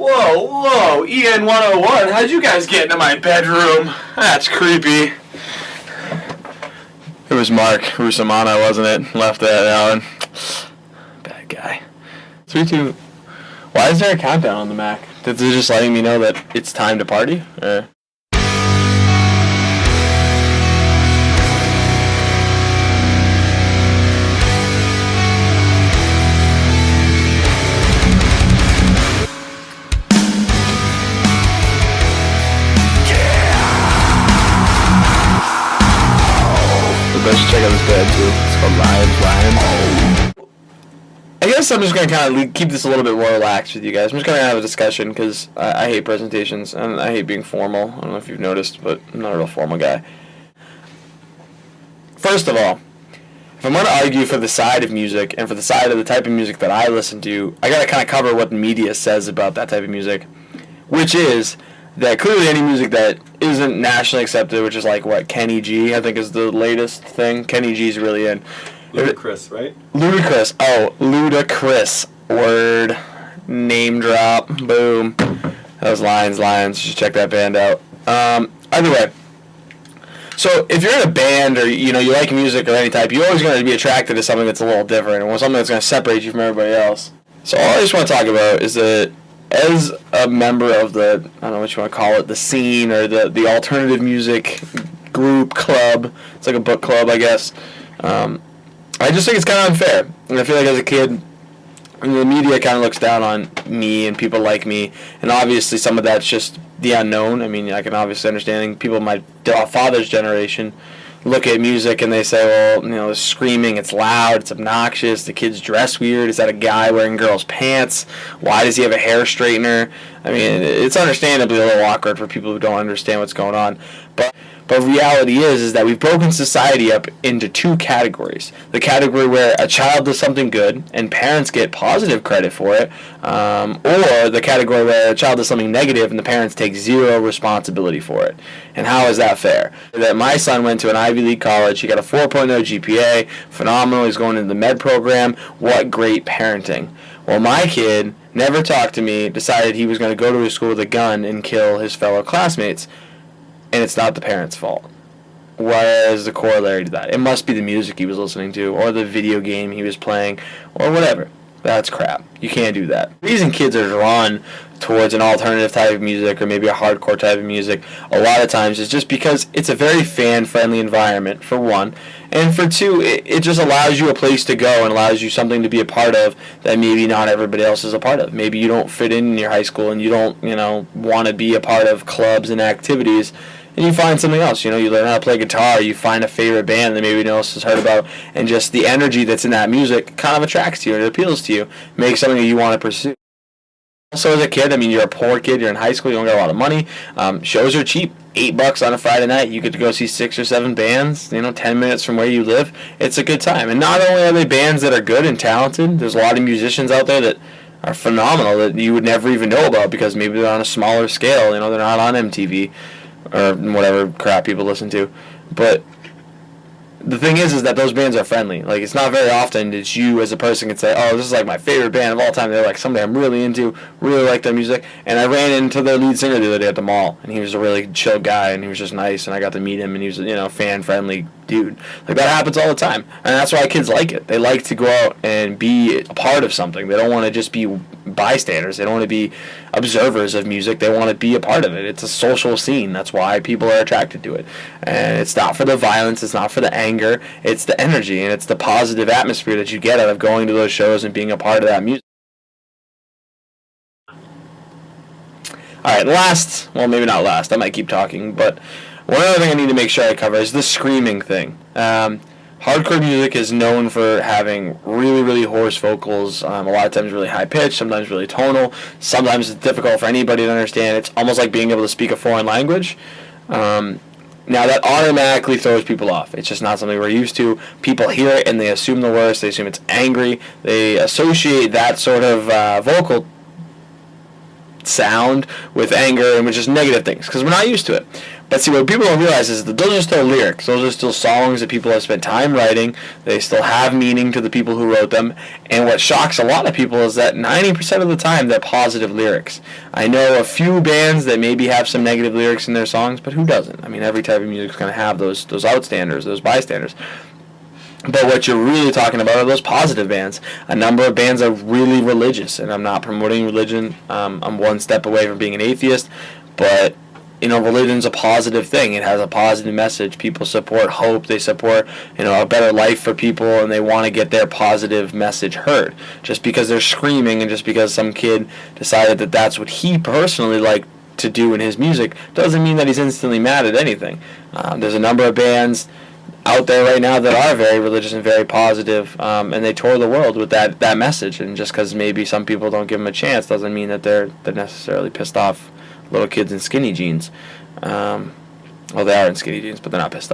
Whoa, EN101, how'd you guys get into my bedroom? That's creepy. It was Mark Rusamana, wasn't it? Left that Alan. Bad guy. 3, 2. Why is there a countdown on the Mac? Is it just letting me know that it's time to party? Or? I should check out this bed too. It's called Lions. I guess I'm just going to kind of keep this a little bit more relaxed with you guys. I'm just going to have a discussion because I hate presentations and I hate being formal. I don't know if you've noticed, but I'm not a real formal guy. First of all, if I'm going to argue for the side of music and for the side of the type of music that I listen to, I got to kind of cover what the media says about that type of music, which is that clearly any music that isn't nationally accepted, which is like what Kenny G, I think is the latest thing. Kenny G's really in. Ludacris, right? Ludacris. Oh, Ludacris. Word. Name drop. Boom. That was Lions. You should check that band out. Either way. So if you're in a band or you like music or any type, you're always going to be attracted to something that's a little different or something that's going to separate you from everybody else. So all I just want to talk about is that as a member of the, I don't know what you want to call it, the scene or the alternative music group, club, it's like a book club, I guess, I just think it's kind of unfair. And I feel like as a kid, the media kind of looks down on me and people like me, and obviously some of that's just the unknown. I mean, I can obviously understand people of my father's generation look at music and they say, well, it's screaming, it's loud, it's obnoxious, the kids dress weird, is that a guy wearing girls' pants, why does he have a hair straightener? I mean, it's understandably a little awkward for people who don't understand what's going on, but reality is that we've broken society up into two categories. The category where a child does something good and parents get positive credit for it, or the category where a child does something negative and the parents take zero responsibility for it. And how is that fair? That my son went to an Ivy League college, he got a 4.0 GPA, phenomenal, he's going into the med program, what great parenting. Well, my kid never talked to me, decided he was going to go to a school with a gun and kill his fellow classmates. And it's not the parents' fault. What is the corollary to that? It must be the music he was listening to, or the video game he was playing, or whatever. That's crap. You can't do that. The reason kids are drawn towards an alternative type of music, or maybe a hardcore type of music, a lot of times is just because it's a very fan-friendly environment, for one, and for two, it just allows you a place to go and allows you something to be a part of that maybe not everybody else is a part of. Maybe you don't fit in your high school and you don't, want to be a part of clubs and activities, and you find something else. You learn how to play guitar, you find a favorite band that maybe no one else has heard about, and just the energy that's in that music kind of attracts you and it appeals to you, makes something that you want to pursue. Also, as a kid, you're a poor kid, you're in high school, you don't got a lot of money, shows are cheap, $8 on a Friday night, you get to go see 6 or 7 bands, 10 minutes from where you live, it's a good time. And not only are they bands that are good and talented, there's a lot of musicians out there that are phenomenal that you would never even know about because maybe they're on a smaller scale, they're not on MTV or whatever crap people listen to. But the thing is that those bands are friendly. Like, it's not very often that you as a person can say, oh, this is like my favorite band of all time. They're like somebody I'm really into, really like their music. And I ran into their lead singer the other day at the mall, and he was a really chill guy, and he was just nice, and I got to meet him, and he was fan-friendly dude. Like, that happens all the time. And that's why kids like it. They like to go out and be a part of something. They don't want to just be bystanders. They don't want to be observers of music. They want to be a part of it. It's a social scene. That's why people are attracted to it. And it's not for the violence. It's not for the anger. It's the energy, and it's the positive atmosphere that you get out of going to those shows and being a part of that music. Alright, maybe not last. I might keep talking, but one other thing I need to make sure I cover is the screaming thing. Hardcore music is known for having really, really hoarse vocals, a lot of times really high-pitched, sometimes really tonal, sometimes it's difficult for anybody to understand. It's almost like being able to speak a foreign language. Now, that automatically throws people off. It's just not something we're used to. People hear it and they assume the worst. They assume it's angry. They associate that sort of vocal sound with anger and with just negative things because we're not used to it. But see, what people don't realize is that those are still lyrics. Those are still songs that people have spent time writing. They still have meaning to the people who wrote them. And what shocks a lot of people is that 90% of the time they're positive lyrics. I know a few bands that maybe have some negative lyrics in their songs, but who doesn't? I mean, every type of music is going to have those outstanders, those bystanders. But what you're really talking about are those positive bands. A number of bands are really religious, and I'm not promoting religion. I'm one step away from being an atheist, but religion's a positive thing. It has a positive message. People support hope. They support, a better life for people, and they want to get their positive message heard. Just because they're screaming and just because some kid decided that that's what he personally liked to do in his music doesn't mean that he's instantly mad at anything. There's a number of bands out there right now that are very religious and very positive, and they tour the world with that message. And just because maybe some people don't give them a chance doesn't mean that they're necessarily pissed off little kids in skinny jeans. Well, they are in skinny jeans, but they're not pissed off.